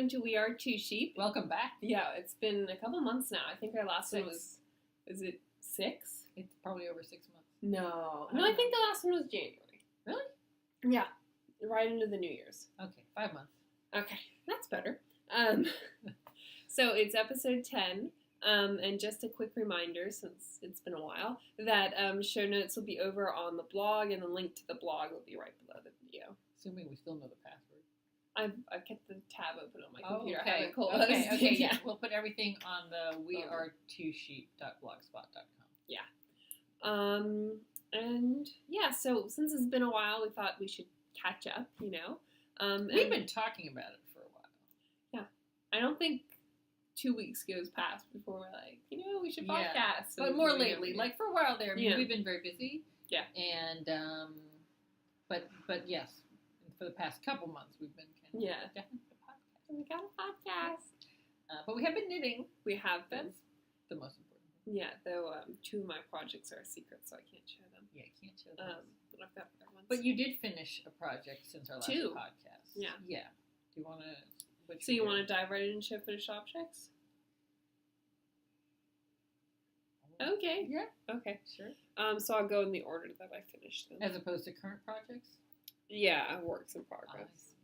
welcome to We Are Two Sheep. Welcome back. Yeah, it's been a couple months now. I think our last one was, is it 6? It's probably over 6 months. No, I think the last one was January. Really? Yeah, right into the New Year's. Okay, 5 months. Okay, that's better. So it's episode 10. And just a quick reminder, since it's been a while, that show notes will be over on the blog, and the link to the blog will be right below the video. Assuming we still know the password. I've kept the tab open on my computer. Okay. I haven't closed. Okay, yeah. We'll put everything on the weare2sheep.blogspot.com. Yeah. And yeah, so since it's been a while, we thought we should catch up, you know. We've been talking about it for a while. Yeah. I don't think 2 weeks goes past before we're like, you know, we should podcast. But more lately. Like for a while there, we've been very busy. Yeah. And, but yes, for the past couple months, we've been kind of we got a podcast. But we have been knitting. We have been. That's the most important thing. Yeah, though 2 of my projects are a secret, so I can't share them. Yeah, I can't share them. But I've got other ones. But you did finish a project since our last 2 podcast. Yeah. Yeah. Do you want to... So you want to dive right into finished objects? Okay. Yeah. Okay. Sure. So I'll go in the order that I finished them. As opposed to current projects? Yeah, works in progress.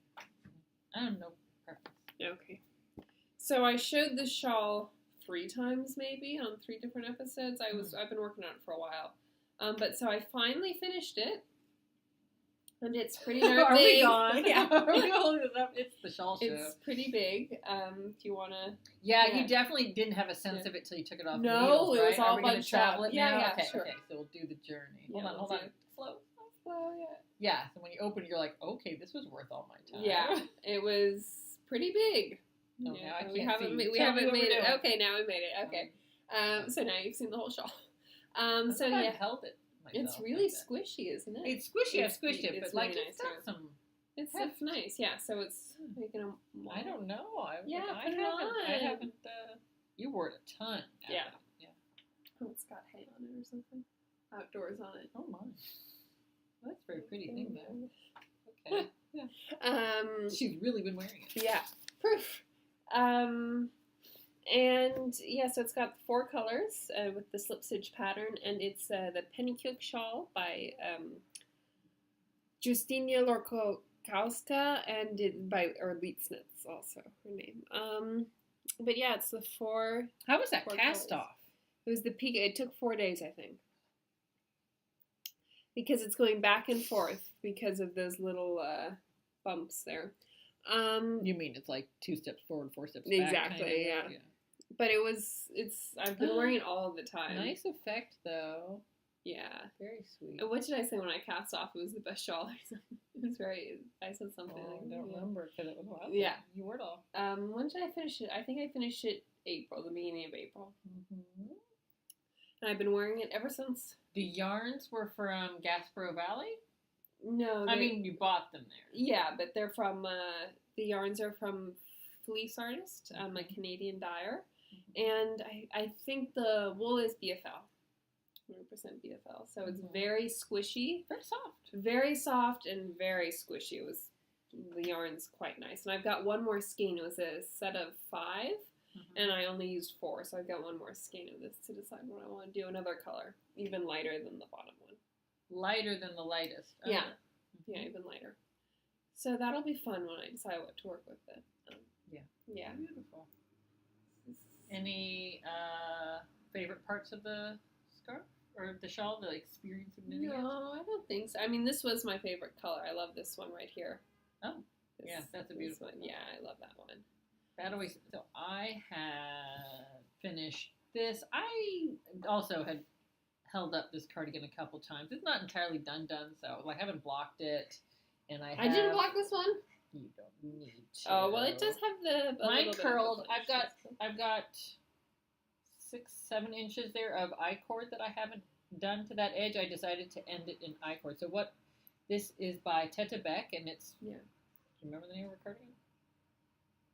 I don't know preference. Okay. So I showed the shawl 3 times maybe on 3 different episodes. I've been working on it for a while. But so I finally finished it. And it's pretty big. Are we gone? Yeah. Are we holding it up? It's the shawl show. It's pretty big. If you want to... Yeah, you definitely didn't have a sense of it till you took it off the No, needles, it right? was all Are we going to bunched travel up. it Yeah, now? yeah, Okay, sure. okay, so we'll do the journey. Yeah, Hold on. Slow. yeah. Yeah, so when you open it, you're like, okay, this was worth all my time. Yeah, it was pretty big. No, Yeah, now I we can't haven't see. made it. Okay, now we made it. Okay. So now you've seen the whole shawl. So yeah, I've held it myself. it's really squishy, isn't it? It's squishy. I've squished it, it's but like really it's nice, got some. It's nice. Yeah. So it's making a. I don't know. I put it haven't. You wore it a ton. Yeah. Yeah. Oh, it's got hay on it or something. Outdoors on it. Oh my. Well, that's a very pretty thing though. Okay. Yeah. She's really been wearing it. Yeah. Proof. And yeah, so it's got 4 colors with the slip stitch pattern, and it's the Pennycook shawl by Justyna Lorkowska, and by r.u.s.t.y also her name. But yeah, it's the 4. How was that 4 cast colors. off? It was the peak. It took 4 days, I think, because it's going back and forth because of those little bumps there. You mean it's like 2 steps forward, 4 steps back? Exactly. Kind of? Yeah. But I've been wearing it all the time. Nice effect, though. Yeah. Very sweet. What did I say when I cast off? It was the best shawl or something. It was I said something. I don't remember because it was a while ago. Yeah. You wore it all. When did I finish it? I think I finished it the beginning of April. Mm-hmm. And I've been wearing it ever since. The yarns were from Gaspereau Valley? No. I mean, you bought them there. Yeah, but they're from, the yarns are from Fleece Artist, a Canadian dyer. And I think the wool is BFL, 100% BFL. So it's very squishy. Very soft and very squishy. The yarn's quite nice. And I've got one more skein. It was a set of 5, and I only used 4. So I've got one more skein of this to decide what I want to do. Another color, even lighter than the bottom one. Lighter than the lightest. Yeah. Yeah, even lighter. So that'll be fun when I decide what to work with it. Yeah. Beautiful. Any favorite parts of the scarf or the shawl? The experience of knitting it? No, I don't think so. I mean, this was my favorite color. I love this one right here. Oh, yeah, that's a beautiful one. Yeah, I love that one. So I had finished this. I also had held up this cardigan a couple times. It's not entirely done, so I haven't blocked it, and I didn't block this one. You don't need to. Oh well, it does have mine curled. I've got 6-7 inches there of I-cord that I haven't done to that edge. I decided to end it in I-cord. So this is by Teta Beck, and it's Do you remember the name of her cardigan?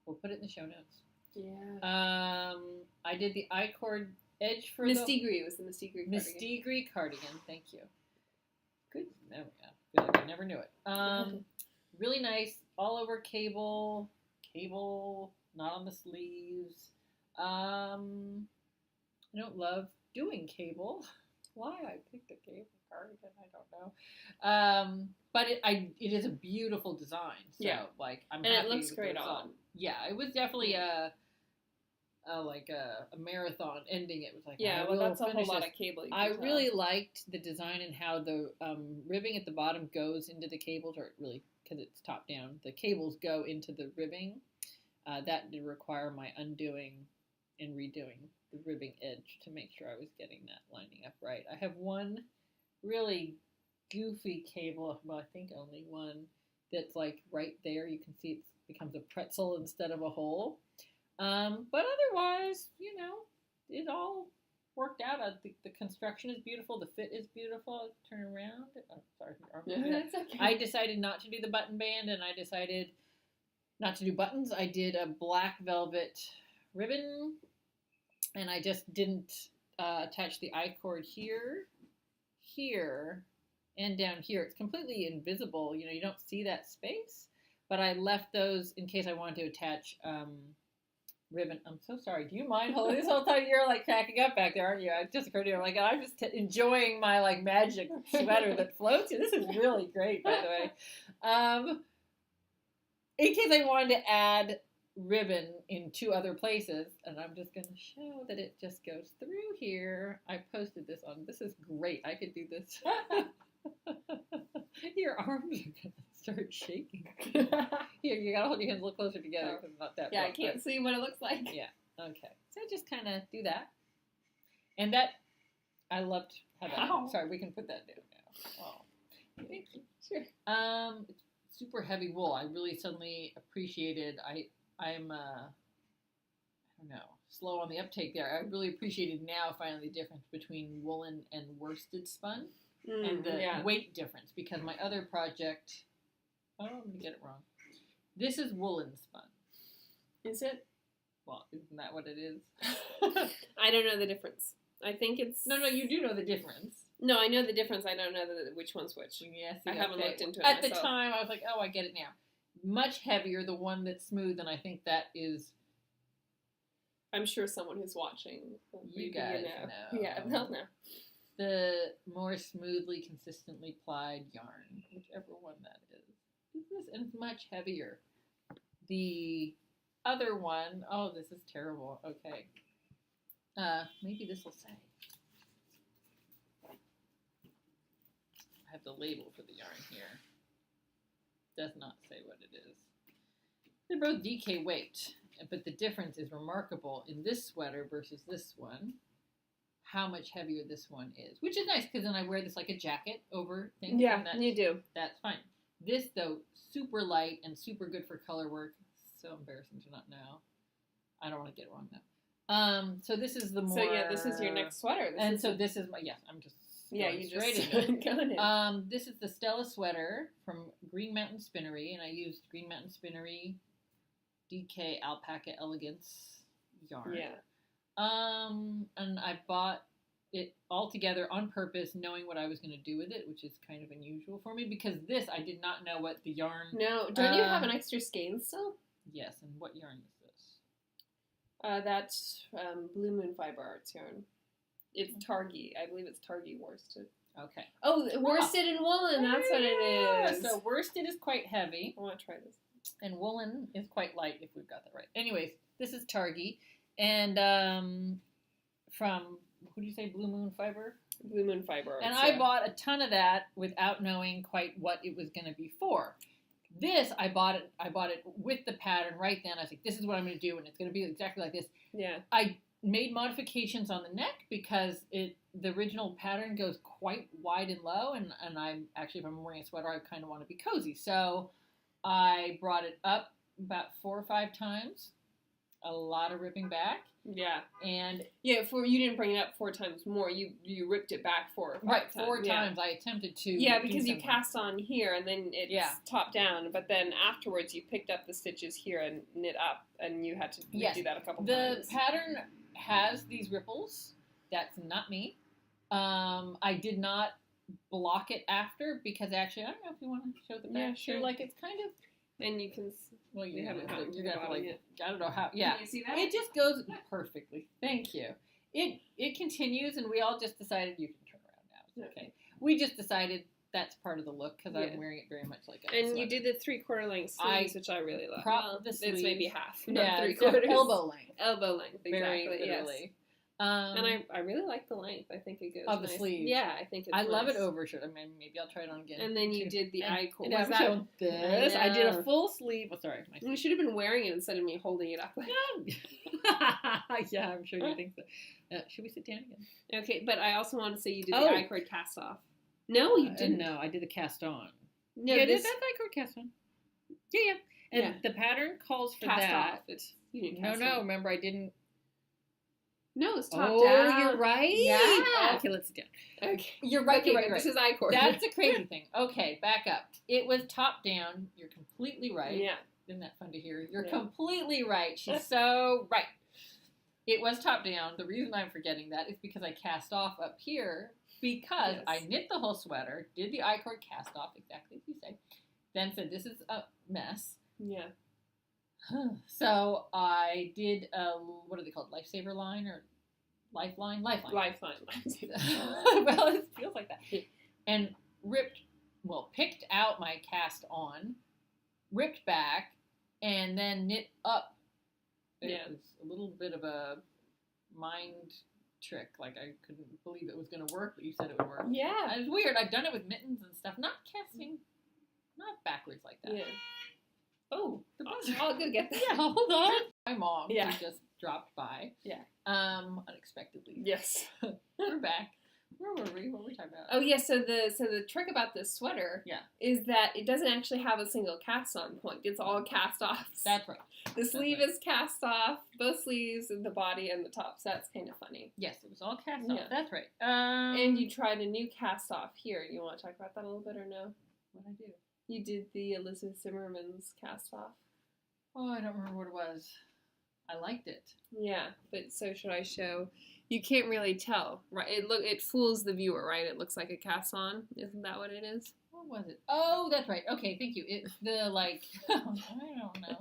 We'll put it in the show notes. Yeah. I did the I-cord edge for Mystigri. It was the Mystigri cardigan. Mystigri cardigan. Thank you. Good. There we go. Good. I never knew it. Really nice, all over cable not on the sleeves. I don't love doing cable. Why I picked a cable cardigan, I don't know. But it is a beautiful design. So like I'm and happy it looks with great the result. on. Yeah, it was definitely a marathon ending. It was like well, that's a whole lot of cable. I really liked the design and how the ribbing at the bottom goes into the cables, or really because it's top down. The cables go into the ribbing. That did require my undoing and redoing the ribbing edge to make sure I was getting that lining up right. I have one really goofy cable, well, I think only one, that's like right there. You can see it becomes a pretzel instead of a hole. But otherwise, it all worked out. I think the construction is beautiful. The fit is beautiful. Turn around. Oh, sorry. That's okay. I decided not to do the button band, and I decided not to do buttons. I did a black velvet ribbon, and I just didn't attach the I-cord here, and down here. It's completely invisible. You don't see that space, but I left those in case I wanted to attach ribbon. I'm so sorry. Do you mind holding this whole time? You're like cracking up back there, aren't you? I just occurred to me, like, I'm just enjoying my like magic sweater that floats. This is really great, by the way. In case I wanted to add ribbon in 2 other places, and I'm just going to show that it just goes through here. I posted this on. This is great. I could do this. Your arms are going to start shaking. Here, you got to hold your hands a little closer together because it's not that. Yeah, I can't see what it looks like. Yeah. Okay. So just kind of do that, and that I loved how that. Ow. Sorry, we can put that down now. Oh, Thank you. Sure. It's super heavy wool. I really suddenly appreciated. I'm I don't know, slow on the uptake there. I really appreciated now finally the difference between woolen and worsted spun and the weight difference, because my other project, I'm going to get it wrong. This is woolen spun. Is it? Well, isn't that what it is? I don't know the difference. I think it's... No, you do know the difference. No, I know the difference. I don't know which one's which. Yes, I haven't looked into it At myself. the time, I was like, oh, I get it now. Much heavier, the one that's smooth, and I think that is... I'm sure someone who's watching. You guys know. Yeah, they'll know. The more smoothly, consistently plied yarn, whichever one that is. This is much heavier. The other one, oh, this is terrible. Okay. Maybe this will say. I have the label for the yarn here. Does not say what it is. They're both DK weight, but the difference is remarkable in this sweater versus this one. How much heavier this one is, which is nice because then I wear this like a jacket over things. Yeah, you do. That's fine. This though, super light and super good for color work. So embarrassing to not know. I don't want to get it wrong though. So this is the more. So yeah, this is your next sweater. This is my I'm just. You straight just into it. This is the Stella sweater from Green Mountain Spinnery, and I used Green Mountain Spinnery DK Alpaca Elegance yarn. Yeah. And I bought it all together on purpose, knowing what I was going to do with it, which is kind of unusual for me because this I did not know what the yarn. No, don't you have an extra skein still? Yes, and what yarn is this? That's Blue Moon Fiber Arts yarn. It's Targhee. I believe it's Targhee worsted. Okay. Oh, worsted and woolen. That's what it is. So worsted is quite heavy. I want to try this. And woolen is quite light, if we've got that right. Anyways, this is Targhee. And from, who do you say, Blue Moon Fiber? Blue Moon Fiber Arts. And I bought a ton of that without knowing quite what it was going to be for. This, I bought it with the pattern right then. I was like, this is what I'm going to do, and it's going to be exactly like this. Yeah. I made modifications on the neck because the original pattern goes quite wide and low, and I'm actually, if I'm wearing a sweater, I kind of want to be cozy. So I brought it up about 4 or 5 times, a lot of ripping back. Yeah. And you didn't bring it up 4 times more. You ripped it back 4 or 5 right, times. 4 times I attempted to. Yeah, because you cast on here and then it's top down, but then afterwards you picked up the stitches here and knit up, and you had to do that a couple times. The pattern has these ripples. That's not me. I did not block it after because actually, I don't know if you want to show the back. Yeah, sure. Like it's kind of. And you can. Well, We haven't gotten to you're the gonna have to bottom like, yet. I don't know how. Yeah, Can you see that? it just goes perfectly. Thank you. It continues, and we all just decided you can turn around now. It's okay. We just decided that's part of the look because Yeah. I'm wearing it very much like a And sweater. you did the 3/4 length sleeves, which I really love. The It's sleeves. maybe half, Yeah, not it's 3/4. elbow length. Elbow length, exactly. Very Yes. literally. And I really like the length. I think it goes Of the nice. sleeve. Yeah, I think it's I love nice. it over shirt. I mean, maybe I'll try it on again. And then you too. did the eye cord. And Was I've that? shown this. I did a know. full sleeve. Oh, sorry. You should have been wearing it instead of me holding it up. Yeah, I'm sure you think so. Should we sit down again? Okay, but I also want to say you did Oh. the eye cord cast off. No, you didn't. No, I did the cast on. No, Yeah, this that's eye cord cast on. Yeah. And Yeah. the pattern calls for cast that. off. It's you didn't No, cast no. on. Remember, I didn't. No, it's top Oh, down. you're right. Yeah. Okay, let's sit down. Okay. You're right. Okay, You're right. but You're right. this is eye cord. That's a crazy thing. Okay, back up. It was top down. You're completely right. Yeah. Isn't that fun to hear? You're Yeah. completely right. She's so right. It was top down. The reason I'm forgetting that is because I cast off up here because Yes. I knit the whole sweater, did the I-cord cast off, exactly as you say, then said this is a mess. Yeah. So I did a, what are they called, lifesaver line or lifeline? Lifeline. Lifeline. Well, it feels like that. And picked out my cast on, ripped back, and then knit up. It Yeah. was a little bit of a mind trick. Like I couldn't believe it was going to work, but you said it would work. Yeah. It was weird. I've done it with mittens and stuff, not casting, not backwards like that. Yeah. Oh, The buzzer. I'll go get that. Yeah, hold on. My mom Yeah. who just dropped by. Yeah. Unexpectedly. Yes. We're back. Where were we? What were we talking about? Oh yeah, so the trick about this sweater is that it doesn't actually have a single cast on point. It's all cast offs. That's right. The sleeve is cast off, both sleeves, and the body and the top. So that's kind of funny. Yes, it was all cast Yeah. off. That's right. And you tried a new cast off here. You want to talk about that a little bit or no? What did I do? You did the Elizabeth Zimmerman's cast off. Oh, I don't remember what it was. I liked it. Yeah, but so should I show? You can't really tell, right? It fools the viewer, right? It looks like a cast on. Isn't that what it is? What was it? Oh, that's right. Okay, thank you. It's the like I don't know.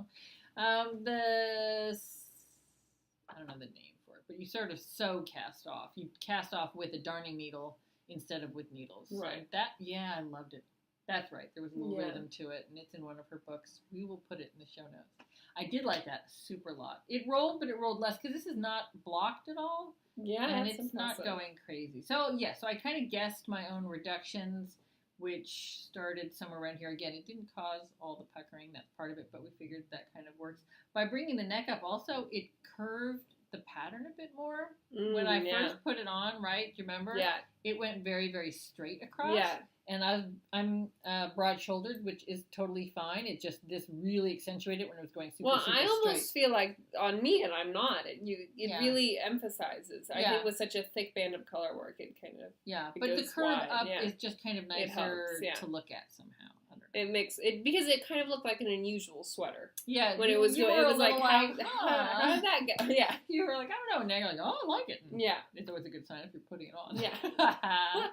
I don't know the name for it, but you sort of sew cast off. You cast off with a darning needle instead of with needles. Right. So I loved it. That's right. There was a little Yeah. rhythm to it, and it's in one of her books. We will put it in the show notes. I did like that super lot. It rolled, but it rolled less because this is not blocked at all. Yeah, And that's it's impressive. not going crazy. So, yeah, so I kind of guessed my own reductions, which started somewhere around here. Again, it didn't cause all the puckering. That's part of it, but we figured that kind of works. By bringing the neck up, also, it curved the pattern a bit more. When I first put it on, right, do you remember? Yeah. It went very, very straight across. Yeah. And I'm broad-shouldered, which is totally fine. It just, this really accentuated when it was going super, Well, super I almost straight. feel like on me, and I'm not. It Yeah. really emphasizes. I Yeah. think with such a thick band of color work, it kind of Yeah, it but the goes curve wide, up yeah. is just kind of nicer helps, yeah. to look at somehow. I don't know. it makes it because it kind of looked like an unusual sweater Yeah, when it was you going. were It a was like little how huh. did that go? Yeah, You were like, I don't know, and now you're like, oh, I like it. And yeah, it's always a good sign if you're putting it on. Yeah.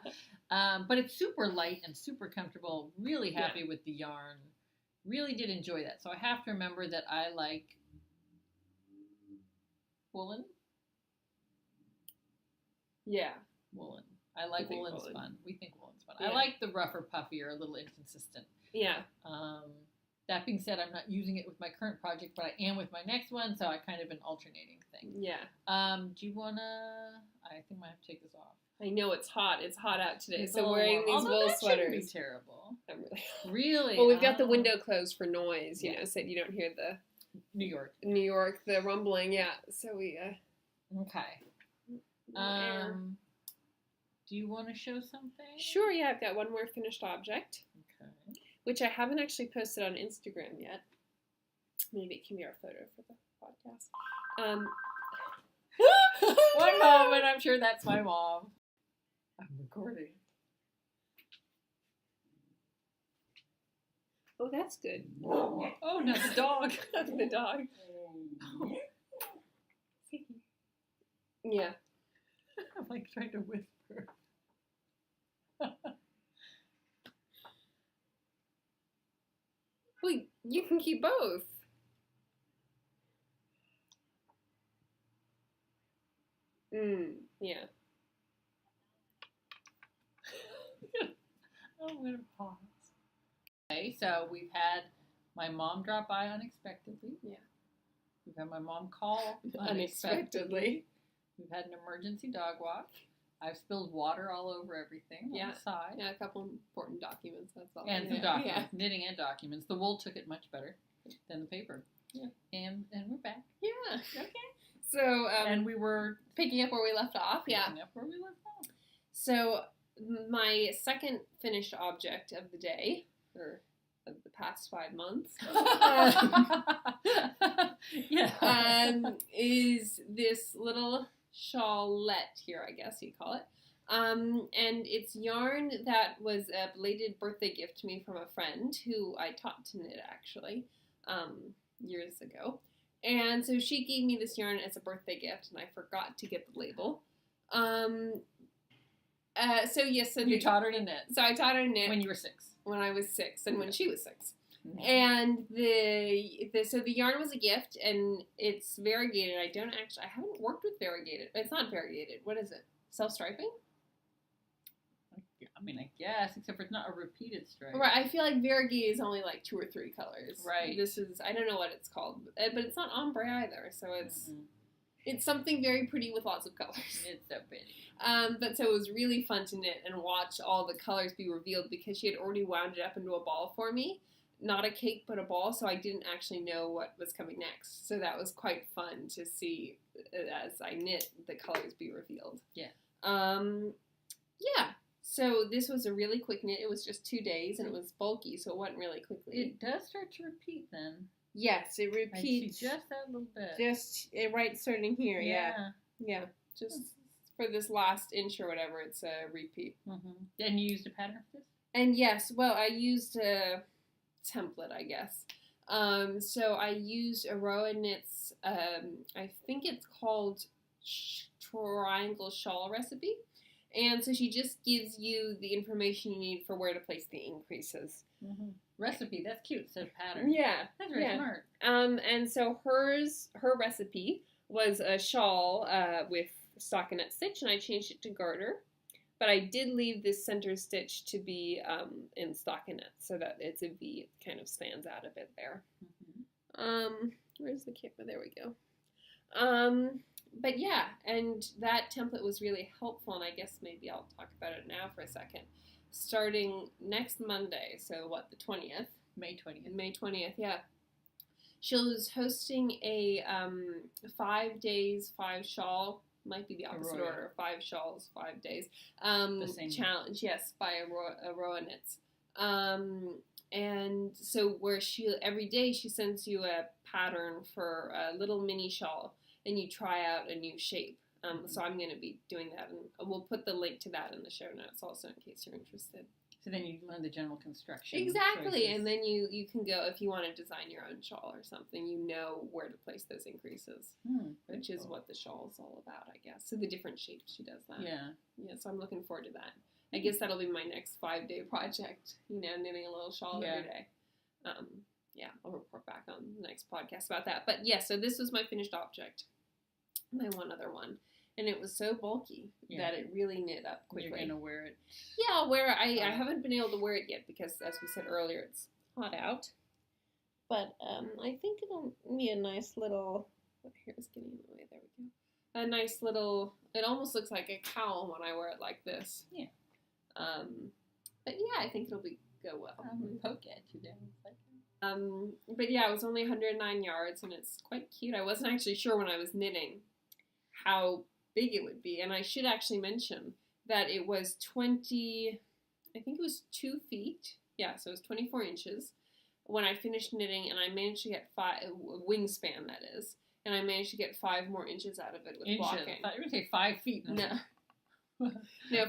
But it's super light and super comfortable. Really happy with the yarn. Really did enjoy that. So I have to remember that I like woolen. yeah. Woolen. I like think woolen's woolen. fun. We think woolen's fun. Yeah. I like the rougher, puffier, a little inconsistent. Yeah. That being said, I'm not using it with my current project, but I am with my next one, so I kind of an alternating thing. Yeah. Do you wanna? I think I might have to take this off. I know it's hot. It's hot out today. It's a So little wearing warm. these Although wool that shouldn't be sweaters. terrible. I'm really. Really? Well, we've got the Oh. window closed for noise, you Yeah. know, so you don't hear the New York. New York, the rumbling. Yeah. So we. Okay. Air. Do you want to show something? Sure. Yeah, I've got one more finished object, Okay. which I haven't actually posted on Instagram yet. Maybe it can be our photo for the podcast. One moment, I'm sure that's my mom. I'm recording. Oh, that's good. Oh, no, the dog. That's the dog. Yeah. I'm like trying to whisper. Well, you can keep both. Yeah. I'm going to pause. Okay, so we've had my mom drop by unexpectedly. Yeah. We've had my mom call unexpectedly. We've had an emergency dog walk. I've spilled water all over everything on the side. Yeah, a couple important documents, that's all. And some documents, knitting and documents. The wool took it much better than the paper. Yeah. And we're back. Yeah. Okay. So, and we were picking up where we left off. Picking up where we left off. So, my second finished object of the day, or of the past 5 months, is this little shawlette here, I guess you call it. And it's yarn that was a belated birthday gift to me from a friend who I taught to knit, actually, years ago. And so she gave me this yarn as a birthday gift, and I forgot to get the label. So you taught her to knit. So I taught her to knit when you were 6. When I was 6, and when she was 6. Mm-hmm. And so the yarn was a gift, and it's variegated. I haven't worked with variegated. It's not variegated. What is it? Self-striping? I mean, I guess, except for it's not a repeated stripe. Right. I feel like variegated is only like 2 or 3 colors. Right. This is, I don't know what it's called, but it's not ombre either. So it's something very pretty with lots of colors. It's so pretty. But so it was really fun to knit and watch all the colors be revealed because she had already wound it up into a ball for me. Not a cake, but a ball, so I didn't actually know what was coming next. So that was quite fun to see as I knit the colors be revealed. Yeah. Yeah. So this was a really quick knit. It was just 2 days, and it was bulky, so it went really quickly. It does start to repeat then. Yes, it repeats. I see just that little bit. Just right starting here, yeah. Just for this last inch or whatever, it's a repeat. Mm-hmm. And you used a pattern for this? And yes, well, I used a template, I guess. So I used r.u.s.t.y. I think it's called Triangle Shawl Recipe. And so she just gives you the information you need for where to place the increases. Mm-hmm. Recipe, that's cute. It says pattern. Yeah. That's very smart. And so her recipe was a shawl with stockinette stitch, and I changed it to garter. But I did leave this center stitch to be in stockinette so that it's a V. It kind of stands out a bit there. Mm-hmm. Where's the camera? There we go. But yeah, and that template was really helpful, and I guess maybe I'll talk about it now for a second. Starting next Monday, so the 20th? May 20th. May 20th, yeah. She was hosting a 5 days, 5 shawl, might be the opposite order, 5 shawls, 5 days, the same challenge, yes, by Aroa Knits. And so where every day she sends you a pattern for a little mini shawl, and you try out a new shape. So I'm going to be doing that, and we'll put the link to that in the show notes also in case you're interested. So then you learn the general construction. Exactly, choices. and then you can go, if you want to design your own shawl or something, you know where to place those increases, which is what the shawl is all about, I guess. So the different shapes she does that. Yeah. Yeah, so I'm looking forward to that. I guess that'll be my next 5-day project, knitting a little shawl every day. I'll report back on the next podcast about that. But yeah, so this was my finished object. My one other one. And it was so bulky that it really knit up quickly. You're going to wear it? Yeah, I'll wear it. I haven't been able to wear it yet because, as we said earlier, it's hot out. But I think it'll be a nice little... What hair is getting in the way? There we go. A nice little... It almost looks like a cowl when I wear it like this. Yeah. But yeah, I think it'll go well. Poke at you down. But yeah, it was only 109 yards, and it's quite cute. I wasn't actually sure when I was knitting how big it would be, and I should actually mention that it was 2 feet. Yeah, so it was 24 inches when I finished knitting, and I managed to get 5 wingspan, that is, and I managed to get 5 more inches out of it with blocking. I thought you were going to say 5 feet. No,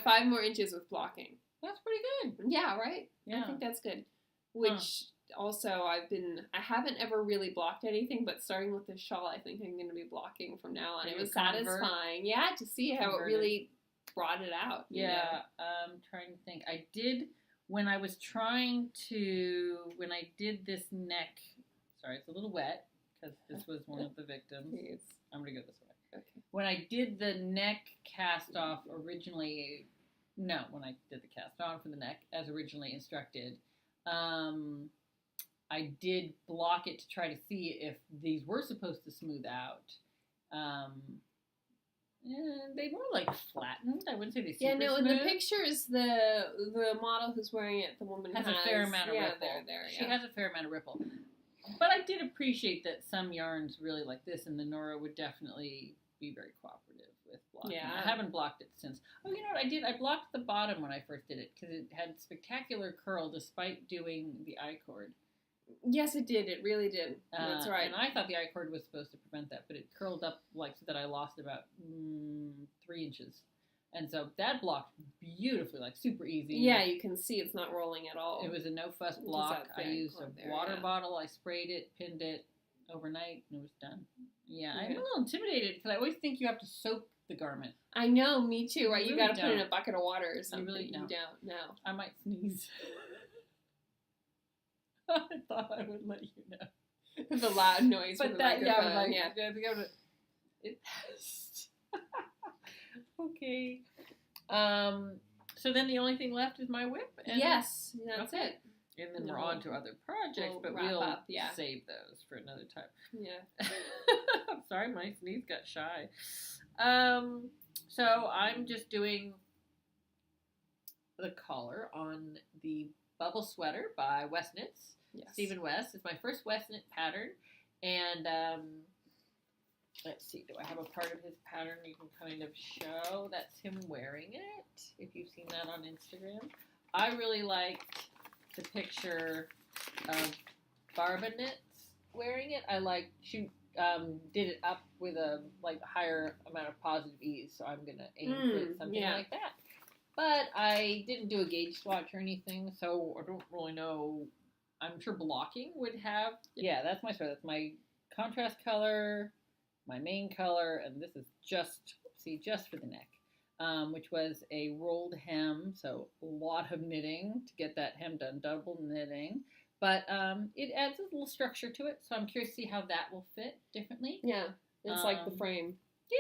5 more inches with blocking. That's pretty good. Yeah, right? Yeah. I think that's good. Which also I haven't ever really blocked anything, but starting with this shawl, I think I'm going to be blocking from now on. It was satisfying. Yeah, to see how it really brought it out. Yeah, I'm trying to think. I did, when I did this neck, sorry, it's a little wet, because this was one of the victims. I'm going to go this way. Okay. When I did the neck cast off originally, no, when I did the cast on for the neck as originally instructed, I did block it to try to see if these were supposed to smooth out. And they were like flattened. I wouldn't say they super in smooth. the pictures, the model who's wearing it, the woman has a fair amount of ripple. She has a fair amount of ripple. But I did appreciate that some yarns really like this, and the Nora would definitely be very cooperative with blocking. Yeah. I haven't blocked it since. Oh, you know what I did? I blocked the bottom when I first did it because it had spectacular curl despite doing the I-cord. Yes, it did. It really did. That's right. And I thought the I-cord was supposed to prevent that, but it curled up like so that I lost about 3 inches. And so that blocked beautifully, like super easy. Yeah, you can see it's not rolling at all. It was a no-fuss block. I used a water bottle. I sprayed it, pinned it overnight, and it was done. Yeah, I'm a little intimidated because I always think you have to soak the garment. I know, me too, right? You You really got to put it in don't. a bucket of water or something. You really don't. No. I might sneeze. I thought I would let you know. The loud noise But from the that, microphone. yeah, I was like, yeah. I have to go to it. Okay. So then the only thing left is my whip. And Yes, that's it. And then we're on to other projects, We'll but wrap we'll up, yeah. save those for another time. Yeah. I'm sorry, my sneeze got shy. So I'm just doing the collar on the bubble sweater by West Knits. Yes. Stephen West. It's my first West Knit pattern. And let's see, do I have a part of his pattern you can kind of show? That's him wearing it, if you've seen that on Instagram. I really liked the picture of Barba Knits wearing it. I like, she did it up with a higher amount of positive ease, so I'm going to aim for something like that. But I didn't do a gauge swatch or anything, so I don't really know. I'm sure blocking would have. Yeah, that's my sweater. That's my contrast color, my main color, and this is just for the neck, which was a rolled hem, so a lot of knitting to get that hem done, double knitting. But it adds a little structure to it, so I'm curious to see how that will fit differently. Yeah, it's like the frame.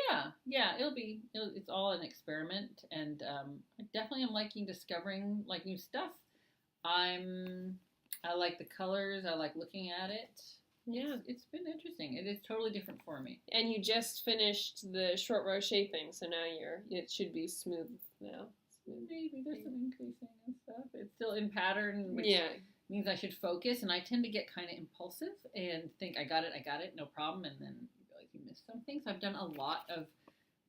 Yeah, it's all an experiment, and I definitely am liking discovering like new stuff. I like the colors. I like looking at it. Yeah, it's been interesting. It is totally different for me. And you just finished the short row shaping, so now it should be smooth now. Maybe there's some increasing and stuff. It's still in pattern, which means I should focus, and I tend to get kind of impulsive and think I got it, no problem, and then you realize you missed something. So I've done a lot of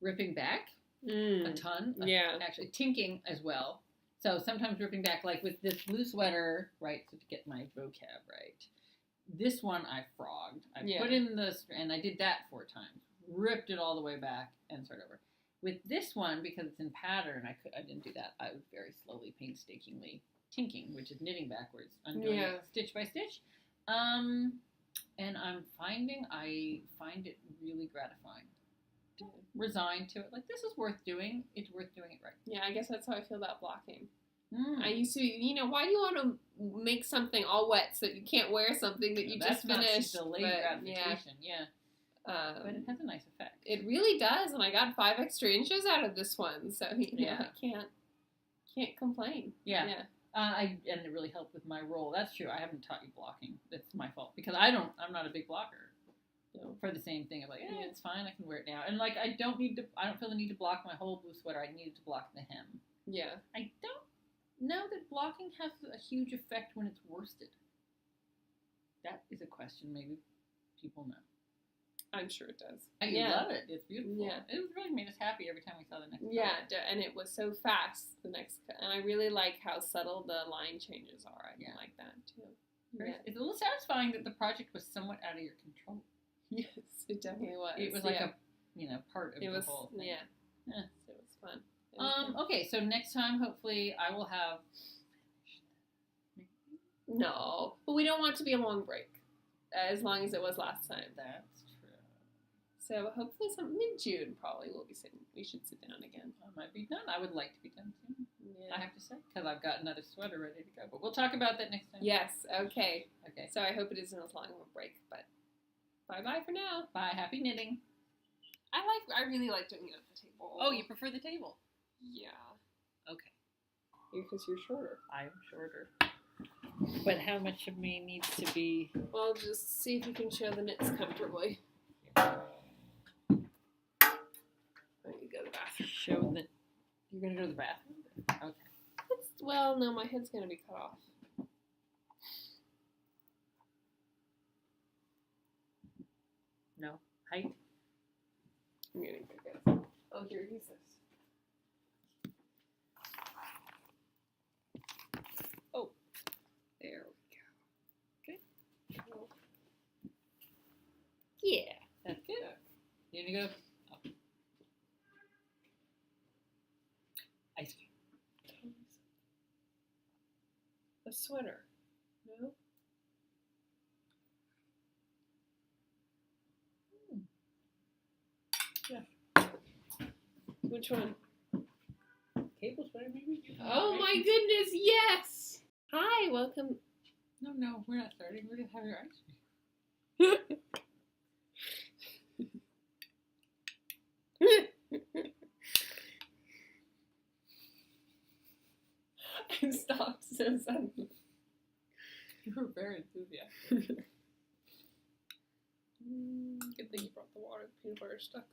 ripping back, a ton. Actually, tinking as well. So sometimes ripping back, like with this blue sweater, right, so to get my vocab right. This one I frogged. I put in and I did that 4 times. Ripped it all the way back and started over. With this one, because it's in pattern, I didn't do that. I was very slowly, painstakingly tinking, which is knitting backwards, undoing it stitch by stitch. And I find it really gratifying. Resigned to it. Like, this is worth doing. It's worth doing it right. Yeah, I guess that's how I feel about blocking. I used to, why do you want to make something all wet so that you can't wear something that you just finished? Delayed gratification, but it has a nice effect. It really does, and I got 5 extra inches out of this one, so I can't complain. Yeah. And it really helped with my roll. That's true. I haven't taught you blocking. That's my fault because I'm not a big blocker. For the same thing of like, it's fine, I can wear it now. And like, I don't feel the need to block my whole blue sweater. I needed to block the hem. Yeah. I don't know that blocking has a huge effect when it's worsted. That is a question maybe people know. I'm sure it does. I love it. It's beautiful. Yeah. It really made us happy every time we saw the next color. Yeah, and it was so fast, the next and I really like how subtle the line changes are. I like that too. It's a little satisfying that the project was somewhat out of your control. Yes, it definitely was. It was like a part of the whole thing. So it was fun. Okay, so next time, hopefully, I will have... No, but we don't want it to be a long break, as long as it was last time. That's true. So hopefully mid-June probably we should sit down again. I might be done. I would like to be done soon. Yeah. I have to say, because I've got another sweater ready to go. But we'll talk about that next time. Yes, okay. Okay. So I hope it isn't as long of a break, but bye-bye for now. Bye. Happy knitting. I really like doing it at the table. Oh, you prefer the table? Yeah. Okay. Because you're shorter. I'm shorter. But how much of me needs to be... Well, just see if you can show the knits comfortably. Oh, you go to the bathroom. Show that... You're going to go to the bathroom? Okay. Well, no, my head's going to be cut off. No. Height? I'm getting big guys. Oh, here, use this. Oh. There we go. Okay. Oh. Yeah. That's good. You gonna go? Oh. Ice cream. A sweater. No? Yeah. Which one? Cable sweater, maybe? Oh my goodness, yes! Hi, welcome. No, we're not starting. We're just having our ice cream. I stopped so suddenly. You were very enthusiastic. Good thing you brought the water. The peanut butter stuck.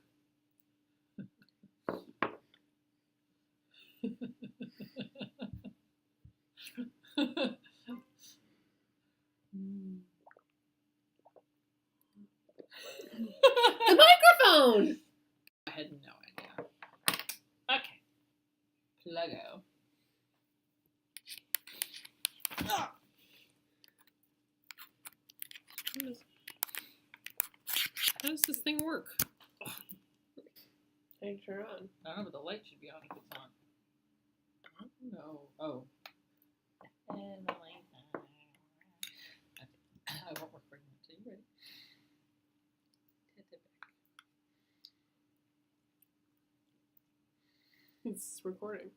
The microphone! I had no idea. Okay. Pluggo. Ah! How does this thing work? I turn it on. I don't know, but the light should be on if it's on. No. Oh. And the light on. Okay. I won't work very much. Are you ready? Tip it back. It's recording.